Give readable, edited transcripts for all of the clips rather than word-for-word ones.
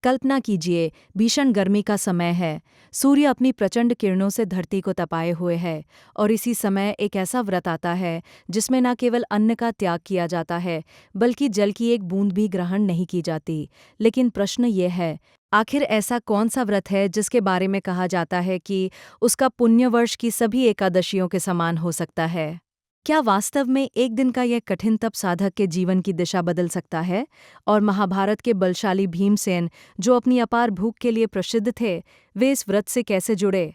कल्पना कीजिए, भीषण गर्मी का समय है। सूर्य अपनी प्रचंड किरणों से धरती को तपाए हुए है और इसी समय एक ऐसा व्रत आता है जिसमें न केवल अन्न का त्याग किया जाता है, बल्कि जल की एक बूंद भी ग्रहण नहीं की जाती। लेकिन प्रश्न ये है, आखिर ऐसा कौन सा व्रत है जिसके बारे में कहा जाता है कि उसका पुण्य वर्ष की सभी एकादशियों के समान हो सकता है? क्या वास्तव में एक दिन का यह कठिन तप साधक के जीवन की दिशा बदल सकता है? और महाभारत के बलशाली भीमसेन, जो अपनी अपार भूख के लिए प्रसिद्ध थे, वे इस व्रत से कैसे जुड़े?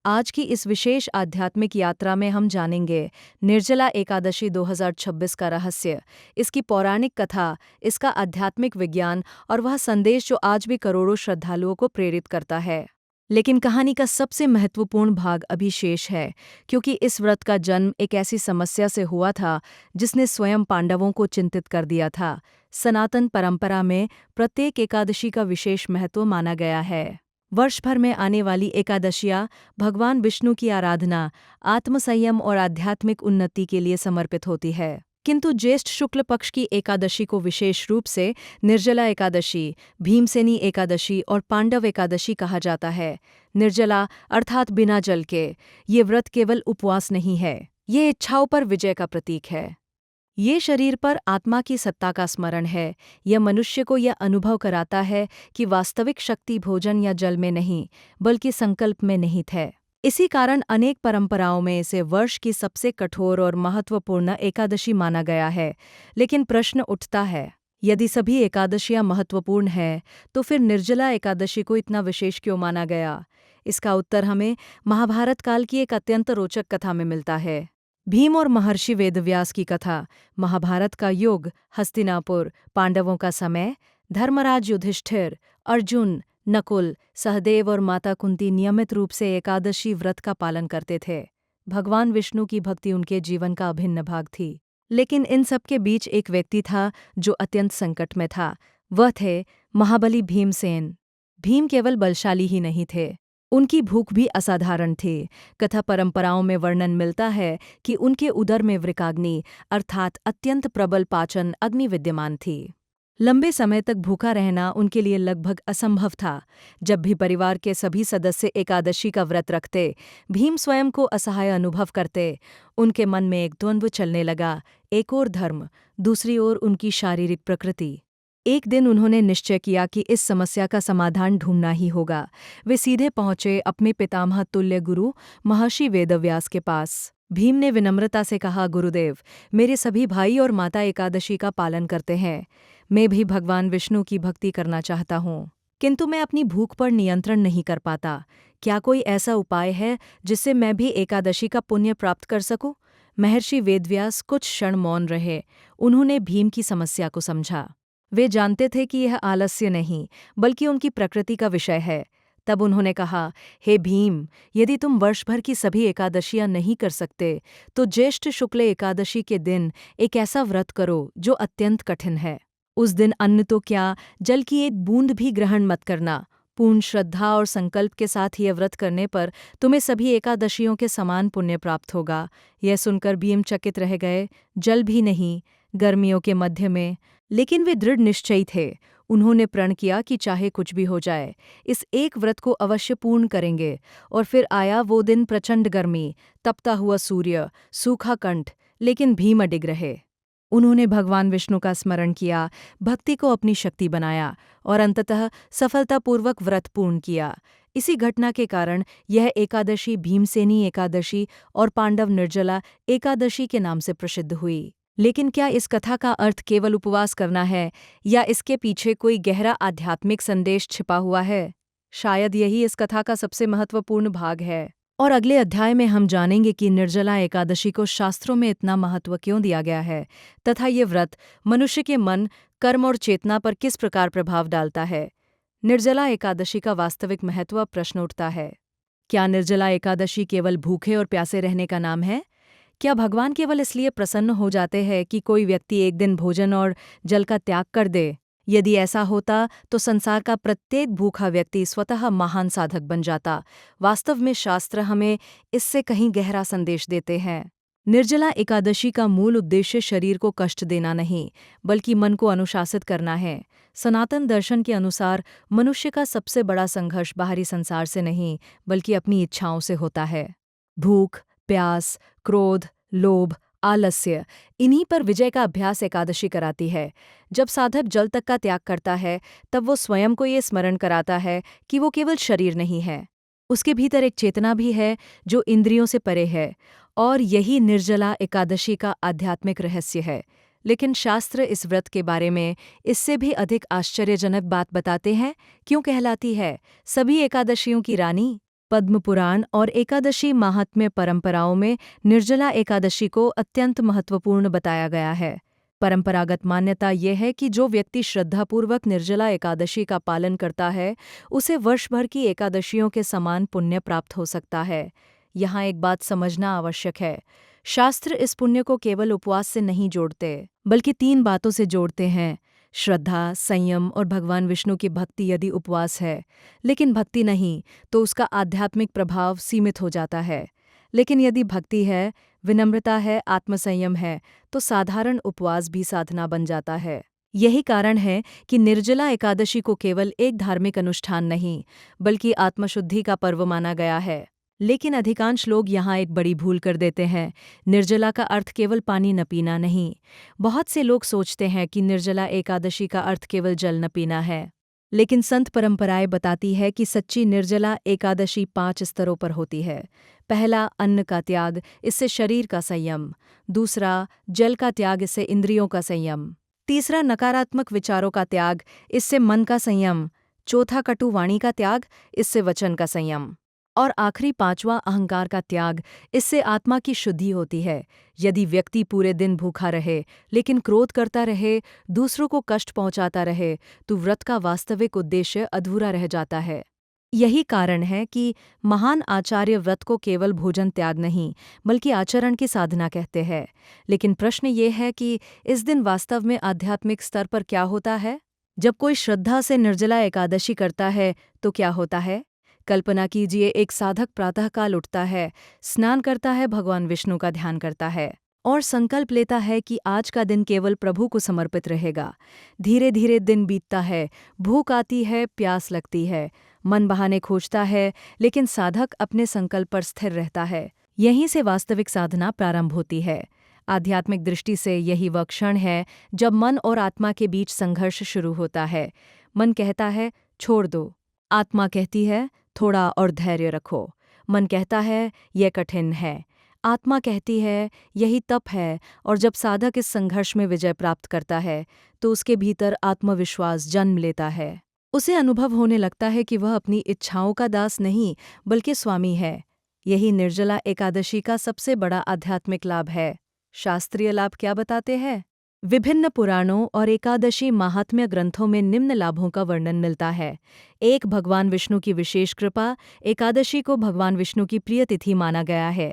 आज की इस विशेष आध्यात्मिक यात्रा में हम जानेंगे निर्जला एकादशी 2026 का रहस्य, इसकी पौराणिक कथा, इसका आध्यात्मिक विज्ञान और वह संदेश जो आज भी करोड़ों श्रद्धालुओं को प्रेरित करता है। लेकिन कहानी का सबसे महत्वपूर्ण भाग अभी शेष है, क्योंकि इस व्रत का जन्म एक ऐसी समस्या से हुआ था जिसने स्वयं पांडवों को चिंतित कर दिया था। सनातन परंपरा में प्रत्येक एकादशी का विशेष महत्व माना गया है। वर्ष भर में आने वाली एकादशियां भगवान विष्णु की आराधना, आत्मसंयम और आध्यात्मिक उन्नति के लिए समर्पित होती है। किंतु ज्येष्ठ शुक्ल पक्ष की एकादशी को विशेष रूप से निर्जला एकादशी, भीमसेनी एकादशी और पांडव एकादशी कहा जाता है। निर्जला अर्थात बिना जल के, ये व्रत केवल उपवास नहीं है, ये इच्छाओं पर विजय का प्रतीक है। ये शरीर पर आत्मा की सत्ता का स्मरण है। यह मनुष्य को यह अनुभव कराता है कि वास्तविक शक्ति भोजन या जल में नहीं, बल्कि संकल्प में निहित है। इसी कारण अनेक परंपराओं में इसे वर्ष की सबसे कठोर और महत्वपूर्ण एकादशी माना गया है। लेकिन प्रश्न उठता है, यदि सभी एकादशियां महत्वपूर्ण हैं, तो फिर निर्जला एकादशी को इतना विशेष क्यों माना गया? इसका उत्तर हमें महाभारत काल की एक अत्यंत रोचक कथा में मिलता है। भीम और महर्षि वेदव्यास की कथा। महाभारत का युग, हस्तिनापुर, पांडवों का समय, धर्मराज युधिष्ठिर, अर्जुन, नकुल, सहदेव और माता कुंती नियमित रूप से एकादशी व्रत का पालन करते थे। भगवान विष्णु की भक्ति उनके जीवन का अभिन्न भाग थी। लेकिन इन सब के बीच एक व्यक्ति था जो अत्यंत संकट में था। वह थे महाबली भीमसेन। भीम केवल बलशाली ही नहीं थे, उनकी भूख भी असाधारण थी। कथा परंपराओं में वर्णन मिलता है कि उनके उदर में वृकाग्नि अर्थात अत्यंत प्रबल पाचन अग्नि विद्यमान थी। लंबे समय तक भूखा रहना उनके लिए लगभग असंभव था। जब भी परिवार के सभी सदस्य एकादशी का व्रत रखते, भीम स्वयं को असहाय अनुभव करते। उनके मन में एक द्वंद्व चलने लगा, एक ओर धर्म, दूसरी ओर उनकी शारीरिक प्रकृति। एक दिन उन्होंने निश्चय किया कि इस समस्या का समाधान ढूंढना ही होगा। वे सीधे पहुंचे अपने पितामह तुल्य गुरु महर्षि वेदव्यास के पास। भीम ने विनम्रता से कहा, गुरुदेव, मेरे सभी भाई और माता एकादशी का पालन करते हैं। मैं भी भगवान विष्णु की भक्ति करना चाहता हूँ, किंतु मैं अपनी भूख पर नियंत्रण नहीं कर पाता। क्या कोई ऐसा उपाय है जिससे मैं भी एकादशी का पुण्य प्राप्त कर सकूं? महर्षि वेदव्यास कुछ क्षण मौन रहे। उन्होंने भीम की समस्या को समझा। वे जानते थे कि यह आलस्य नहीं, बल्कि उनकी प्रकृति का विषय है। तब उन्होंने कहा, हे भीम, यदि तुम वर्ष भर की सभी एकादशियां नहीं कर सकते, तो ज्येष्ठ शुक्ल एकादशी के दिन एक ऐसा व्रत करो जो अत्यंत कठिन है। उस दिन अन्न तो क्या, जल की एक बूंद भी ग्रहण मत करना। पूर्ण श्रद्धा और संकल्प के साथ यह व्रत करने पर तुम्हें सभी एकादशियों के समान पुण्य प्राप्त होगा। यह सुनकर भीम चकित रह गए। जल भी नहीं, गर्मियों के मध्य में। लेकिन वे दृढ़ निश्चयी थे। उन्होंने प्रण किया कि चाहे कुछ भी हो जाए, इस एक व्रत को अवश्य पूर्ण करेंगे। और फिर आया वो दिन, प्रचंड गर्मी, तपता हुआ सूर्य, सूखा कंठ, लेकिन भीम अडिग रहे। उन्होंने भगवान विष्णु का स्मरण किया, भक्ति को अपनी शक्ति बनाया और अंततः सफलतापूर्वक व्रत पूर्ण किया। इसी घटना के कारण यह एकादशी भीमसेनी एकादशी और पांडव निर्जला एकादशी के नाम से प्रसिद्ध हुई। लेकिन क्या इस कथा का अर्थ केवल उपवास करना है, या इसके पीछे कोई गहरा आध्यात्मिक संदेश छिपा हुआ है? शायद यही इस कथा का सबसे महत्वपूर्ण भाग है। और अगले अध्याय में हम जानेंगे कि निर्जला एकादशी को शास्त्रों में इतना महत्व क्यों दिया गया है, तथा ये व्रत मनुष्य के मन, कर्म और चेतना पर किस प्रकार प्रभाव डालता है। निर्जला एकादशी का वास्तविक महत्व। प्रश्न उठता है, क्या निर्जला एकादशी केवल भूखे और प्यासे रहने का नाम है? क्या भगवान केवल इसलिए प्रसन्न हो जाते हैं कि कोई व्यक्ति एक दिन भोजन और जल का त्याग कर दे? यदि ऐसा होता तो संसार का प्रत्येक भूखा व्यक्ति स्वतः महान साधक बन जाता। वास्तव में शास्त्र हमें इससे कहीं गहरा संदेश देते हैं। निर्जला एकादशी का मूल उद्देश्य शरीर को कष्ट देना नहीं, बल्कि मन को अनुशासित करना है। सनातन दर्शन के अनुसार मनुष्य का सबसे बड़ा संघर्ष बाहरी संसार से नहीं, बल्कि अपनी इच्छाओं से होता है। भूख, प्यास, क्रोध, लोभ, आलस्य, इन्हीं पर विजय का अभ्यास एकादशी कराती है। जब साधक जल तक का त्याग करता है, तब वो स्वयं को ये स्मरण कराता है कि वो केवल शरीर नहीं है। उसके भीतर एक चेतना भी है जो इंद्रियों से परे है, और यही निर्जला एकादशी का आध्यात्मिक रहस्य है। लेकिन शास्त्र इस व्रत के बारे में इससे भी अधिक आश्चर्यजनक बात बताते हैं। क्यों कहलाती है सभी एकादशियों की रानी? पद्म पुराण और एकादशी महात्म्य परंपराओं में निर्जला एकादशी को अत्यंत महत्वपूर्ण बताया गया है। परंपरागत मान्यता यह है कि जो व्यक्ति श्रद्धापूर्वक निर्जला एकादशी का पालन करता है, उसे वर्ष भर की एकादशियों के समान पुण्य प्राप्त हो सकता है। यहाँ एक बात समझना आवश्यक है। शास्त्र इस पुण्य को केवल उपवास से नहीं जोड़ते, बल्कि 3 बातों से जोड़ते हैं: श्रद्धा, संयम और भगवान विष्णु की भक्ति। यदि उपवास है लेकिन भक्ति नहीं, तो उसका आध्यात्मिक प्रभाव सीमित हो जाता है। लेकिन यदि भक्ति है, विनम्रता है, आत्मसंयम है, तो साधारण उपवास भी साधना बन जाता है। यही कारण है कि निर्जला एकादशी को केवल एक धार्मिक अनुष्ठान नहीं, बल्कि आत्मशुद्धि का पर्व माना गया है। लेकिन अधिकांश लोग यहाँ एक बड़ी भूल कर देते हैं। निर्जला का अर्थ केवल पानी न पीना नहीं। बहुत से लोग सोचते हैं कि निर्जला एकादशी का अर्थ केवल जल न पीना है। लेकिन संत परंपराएं बताती है कि सच्ची निर्जला एकादशी 5 स्तरों पर होती है। पहला, अन्न का त्याग, इससे शरीर का संयम। दूसरा, जल का त्याग, इससे इंद्रियों का संयम। तीसरा, नकारात्मक विचारों का त्याग, इससे मन का संयम। चौथा, कटु वाणी का त्याग, इससे वचन का संयम। और आखिरी 5वां, अहंकार का त्याग, इससे आत्मा की शुद्धि होती है। यदि व्यक्ति पूरे दिन भूखा रहे लेकिन क्रोध करता रहे, दूसरों को कष्ट पहुंचाता रहे, तो व्रत का वास्तविक उद्देश्य अधूरा रह जाता है। यही कारण है कि महान आचार्य व्रत को केवल भोजन त्याग नहीं, बल्कि आचरण की साधना कहते हैं। लेकिन प्रश्न ये है कि इस दिन वास्तव में आध्यात्मिक स्तर पर क्या होता है? जब कोई श्रद्धा से निर्जला एकादशी करता है तो क्या होता है? कल्पना कीजिए, एक साधक प्रातःकाल उठता है, स्नान करता है, भगवान विष्णु का ध्यान करता है और संकल्प लेता है कि आज का दिन केवल प्रभु को समर्पित रहेगा। धीरे धीरे दिन बीतता है, भूख आती है, प्यास लगती है, मन बहाने खोजता है, लेकिन साधक अपने संकल्प पर स्थिर रहता है। यहीं से वास्तविक साधना प्रारंभ होती है। आध्यात्मिक दृष्टि से यही वह क्षण है जब मन और आत्मा के बीच संघर्ष शुरू होता है। मन कहता है छोड़ दो, आत्मा कहती है थोड़ा और धैर्य रखो। मन कहता है यह कठिन है, आत्मा कहती है यही तप है। और जब साधक इस संघर्ष में विजय प्राप्त करता है, तो उसके भीतर आत्मविश्वास जन्म लेता है। उसे अनुभव होने लगता है कि वह अपनी इच्छाओं का दास नहीं, बल्कि स्वामी है। यही निर्जला एकादशी का सबसे बड़ा आध्यात्मिक लाभ है। शास्त्रीय लाभ क्या बताते हैं? विभिन्न पुराणों और एकादशी महात्म्य ग्रंथों में निम्न लाभों का वर्णन मिलता है। 1. भगवान विष्णु की विशेष कृपा, एकादशी को भगवान विष्णु की प्रिय तिथि माना गया है।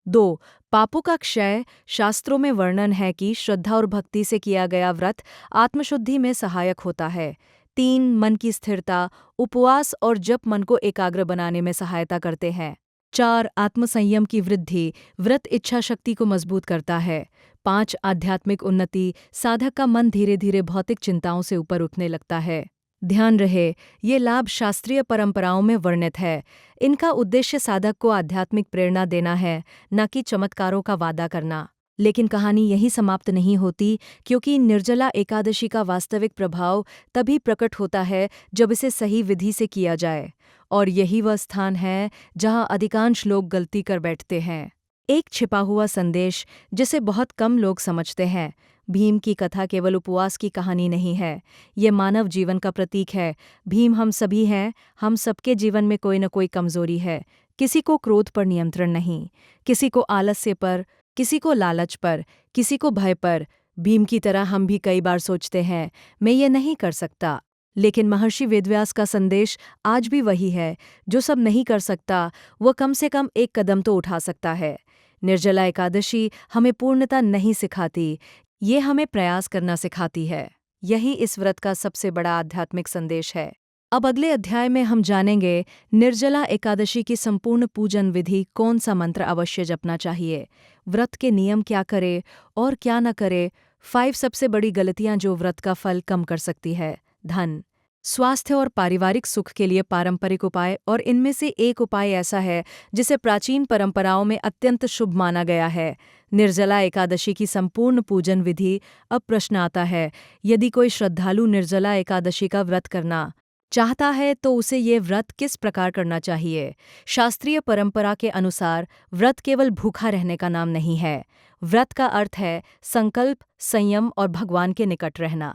2. पापों का क्षय, शास्त्रों में वर्णन है कि श्रद्धा और भक्ति से किया गया व्रत आत्मशुद्धि में सहायक होता है। 3. मन की स्थिरता, उपवास और जप मन को एकाग्र बनाने में सहायता करते हैं। 4. आत्मसंयम की वृद्धि, व्रत इच्छा शक्ति को मजबूत करता है। 5. आध्यात्मिक उन्नति, साधक का मन धीरे धीरे भौतिक चिंताओं से ऊपर उठने लगता है। ध्यान रहे, ये लाभ शास्त्रीय परंपराओं में वर्णित है। इनका उद्देश्य साधक को आध्यात्मिक प्रेरणा देना है, न कि चमत्कारों का वादा करना। लेकिन कहानी यहीं समाप्त नहीं होती, क्योंकि निर्जला एकादशी का वास्तविक प्रभाव तभी प्रकट होता है जब इसे सही विधि से किया जाए। और यही वह स्थान है जहां अधिकांश लोग गलती कर बैठते हैं। एक छिपा हुआ संदेश जिसे बहुत कम लोग समझते हैं। भीम की कथा केवल उपवास की कहानी नहीं है, ये मानव जीवन का प्रतीक है। भीम हम सभी हैं, हम सबके जीवन में कोई न कोई कमजोरी है। किसी को क्रोध पर नियंत्रण नहीं, किसी को आलस्य पर, किसी को लालच पर, किसी को भय पर। भीम की तरह हम भी कई बार सोचते हैं मैं ये नहीं कर सकता। लेकिन महर्षि वेदव्यास का संदेश आज भी वही है, जो सब नहीं कर सकता वह कम से कम एक कदम तो उठा सकता है। निर्जला एकादशी हमें पूर्णता नहीं सिखाती, ये हमें प्रयास करना सिखाती है। यही इस व्रत का सबसे बड़ा आध्यात्मिक संदेश है। अब अगले अध्याय में हम जानेंगे निर्जला एकादशी की संपूर्ण पूजन विधि, कौन सा मंत्र अवश्य जपना चाहिए, व्रत के नियम क्या करे और क्या न करे, 5 सबसे बड़ी गलतियां जो व्रत का फल कम कर सकती है, धन, स्वास्थ्य और पारिवारिक सुख के लिए पारंपरिक उपाय, और इनमें से एक उपाय ऐसा है जिसे प्राचीन परंपराओं में अत्यंत शुभ माना गया है, निर्जला एकादशी की संपूर्ण पूजन विधि। अब प्रश्न आता है, यदि कोई श्रद्धालु निर्जला एकादशी का व्रत करना चाहता है तो उसे ये व्रत किस प्रकार करना चाहिए। शास्त्रीय परंपरा के अनुसार व्रत केवल भूखा रहने का नाम नहीं है। व्रत का अर्थ है संकल्प, संयम और भगवान के निकट रहना।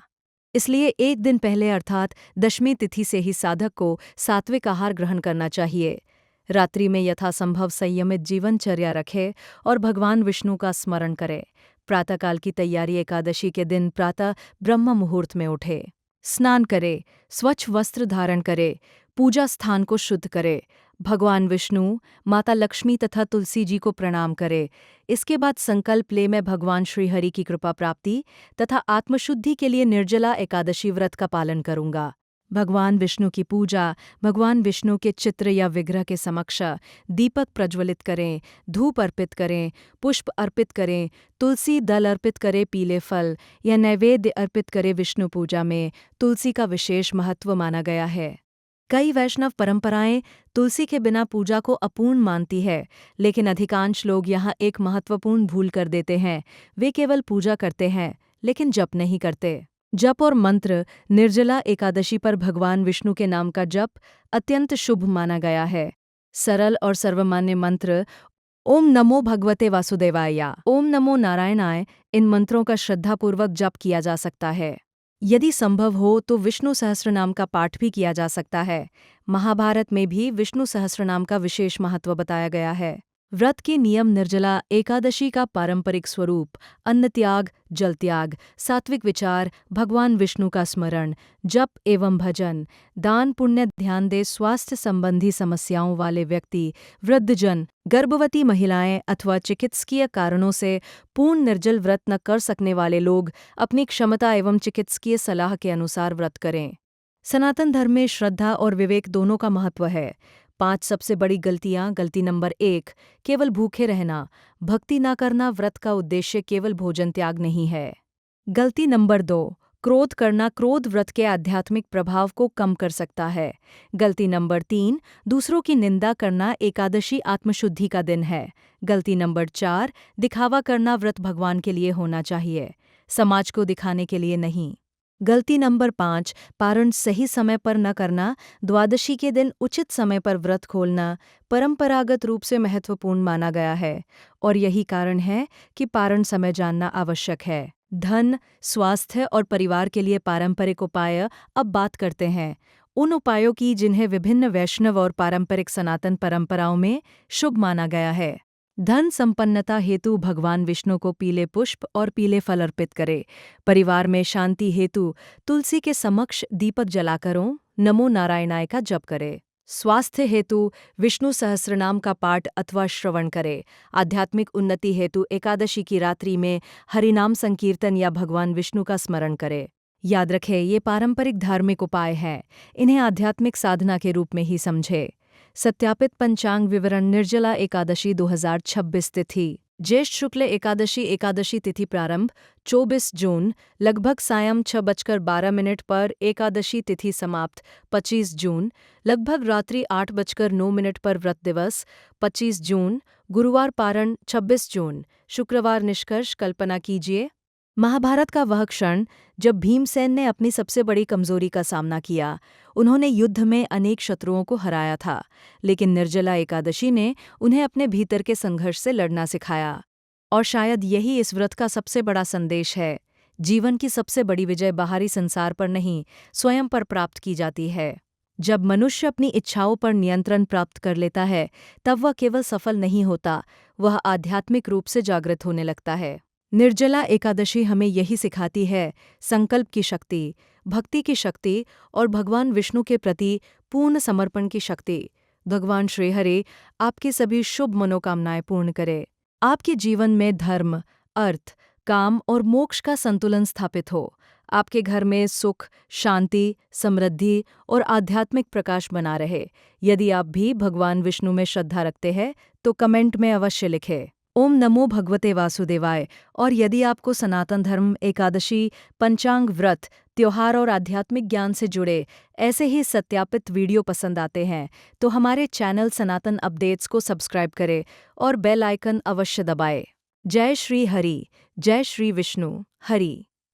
इसलिए एक दिन पहले अर्थात दशमी तिथि से ही साधक को सात्विक आहार ग्रहण करना चाहिए। रात्रि में यथासंभव संयमित जीवनचर्या रखे और भगवान विष्णु का स्मरण करे। प्रातःकाल की तैयारी, एकादशी के दिन प्रातः ब्रह्म मुहूर्त में उठे, स्नान करे, स्वच्छ वस्त्र धारण करे, पूजा स्थान को शुद्ध करे, भगवान विष्णु, माता लक्ष्मी तथा तुलसी जी को प्रणाम करे। इसके बाद संकल्प ले, मैं भगवान श्रीहरि की कृपा प्राप्ति तथा आत्मशुद्धि के लिए निर्जला एकादशी व्रत का पालन करूंगा। भगवान विष्णु की पूजा, भगवान विष्णु के चित्र या विग्रह के समक्ष दीपक प्रज्वलित करें, धूप अर्पित करें, पुष्प अर्पित करें, तुलसी दल अर्पित करें, पीले फल या नैवेद्य अर्पित करें। विष्णु पूजा में तुलसी का विशेष महत्व माना गया है। कई वैष्णव परंपराएं तुलसी के बिना पूजा को अपूर्ण मानती है, लेकिन अधिकांश लोग यहाँ एक महत्वपूर्ण भूल कर देते हैं। वे केवल पूजा करते हैं लेकिन जप नहीं करते। जप और मंत्र, निर्जला एकादशी पर भगवान विष्णु के नाम का जप अत्यंत शुभ माना गया है। सरल और सर्वमान्य मंत्र ओम नमो भगवते वासुदेवाय या ओम नमो नारायणाय, इन मंत्रों का श्रद्धापूर्वक जप किया जा सकता है। यदि संभव हो तो विष्णु सहस्रनाम का पाठ भी किया जा सकता है। महाभारत में भी विष्णु सहस्रनाम का विशेष महत्व बताया गया है। व्रत के नियम, निर्जला एकादशी का पारंपरिक स्वरूप, अन्न त्याग, जल त्याग, सात्विक विचार, भगवान विष्णु का स्मरण, जप एवं भजन, दान पुण्य, ध्यान दे। स्वास्थ्य संबंधी समस्याओं वाले व्यक्ति, वृद्धजन, गर्भवती महिलाएं अथवा चिकित्सकीय कारणों से पूर्ण निर्जल व्रत न कर सकने वाले लोग अपनी क्षमता एवं चिकित्सकीय सलाह के अनुसार व्रत करें। सनातन धर्म में श्रद्धा और विवेक दोनों का महत्व है। 5 सबसे बड़ी गलतियां। गलती नंबर 1, केवल भूखे रहना, भक्ति ना करना। व्रत का उद्देश्य केवल भोजन त्याग नहीं है। गलती नंबर 2, क्रोध करना। क्रोध व्रत के आध्यात्मिक प्रभाव को कम कर सकता है। गलती नंबर 3, दूसरों की निंदा करना। एकादशी आत्मशुद्धि का दिन है। गलती नंबर 4, दिखावा करना। व्रत भगवान के लिए होना चाहिए, समाज को दिखाने के लिए नहीं। गलती नंबर 5, पारण सही समय पर न करना। द्वादशी के दिन उचित समय पर व्रत खोलना परंपरागत रूप से महत्वपूर्ण माना गया है, और यही कारण है कि पारण समय जानना आवश्यक है। धन, स्वास्थ्य और परिवार के लिए पारंपरिक उपाय। अब बात करते हैं उन उपायों की जिन्हें विभिन्न वैष्णव और पारंपरिक सनातन परंपराओं में शुभ माना गया है। धन संपन्नता हेतु भगवान विष्णु को पीले पुष्प और पीले फल अर्पित करे। परिवार में शांति हेतु तुलसी के समक्ष दीपक जलाकर ओम नमो नारायणाय का जप करे। स्वास्थ्य हेतु विष्णु सहस्रनाम का पाठ अथवा श्रवण करे। आध्यात्मिक उन्नति हेतु एकादशी की रात्रि में हरिनाम संकीर्तन या भगवान विष्णु का स्मरण करे। याद रखें, ये पारंपरिक धार्मिक उपाय हैं, इन्हें आध्यात्मिक साधना के रूप में ही समझे। सत्यापित पंचांग विवरण। निर्जला एकादशी 2026 तिथि। ज्येष्ठ शुक्ल एकादशी। एकादशी तिथि प्रारंभ 24 जून लगभग सायं 6:12 पर। एकादशी तिथि समाप्त 25 जून लगभग रात्रि 8:09 पर। व्रत दिवस 25 जून गुरुवार। पारण 26 जून शुक्रवार। निष्कर्ष कल्पना कीजिए, महाभारत का वह क्षण जब भीमसेन ने अपनी सबसे बड़ी कमजोरी का सामना किया। उन्होंने युद्ध में अनेक शत्रुओं को हराया था, लेकिन निर्जला एकादशी ने उन्हें अपने भीतर के संघर्ष से लड़ना सिखाया। और शायद यही इस व्रत का सबसे बड़ा संदेश है। जीवन की सबसे बड़ी विजय बाहरी संसार पर नहीं, स्वयं पर प्राप्त की जाती है। जब मनुष्य अपनी इच्छाओं पर नियंत्रण प्राप्त कर लेता है, तब वह केवल सफल नहीं होता, वह आध्यात्मिक रूप से जागृत होने लगता है। निर्जला एकादशी हमें यही सिखाती है, संकल्प की शक्ति, भक्ति की शक्ति और भगवान विष्णु के प्रति पूर्ण समर्पण की शक्ति। भगवान श्रीहरि आपकी सभी शुभ मनोकामनाएं पूर्ण करे। आपके जीवन में धर्म, अर्थ, काम और मोक्ष का संतुलन स्थापित हो। आपके घर में सुख, शांति, समृद्धि और आध्यात्मिक प्रकाश बना रहे। यदि आप भी भगवान विष्णु में श्रद्धा रखते हैं तो कमेंट में अवश्य लिखें। ओम नमो भगवते वासुदेवाय। और यदि आपको सनातन धर्म, एकादशी, पंचांग व्रत, त्योहार और आध्यात्मिक ज्ञान से जुड़े ऐसे ही सत्यापित वीडियो पसंद आते हैं तो हमारे चैनल सनातन अपडेट्स को सब्सक्राइब करें और बेल आइकन अवश्य दबाएं। जय श्री हरि, जय श्री विष्णु हरि।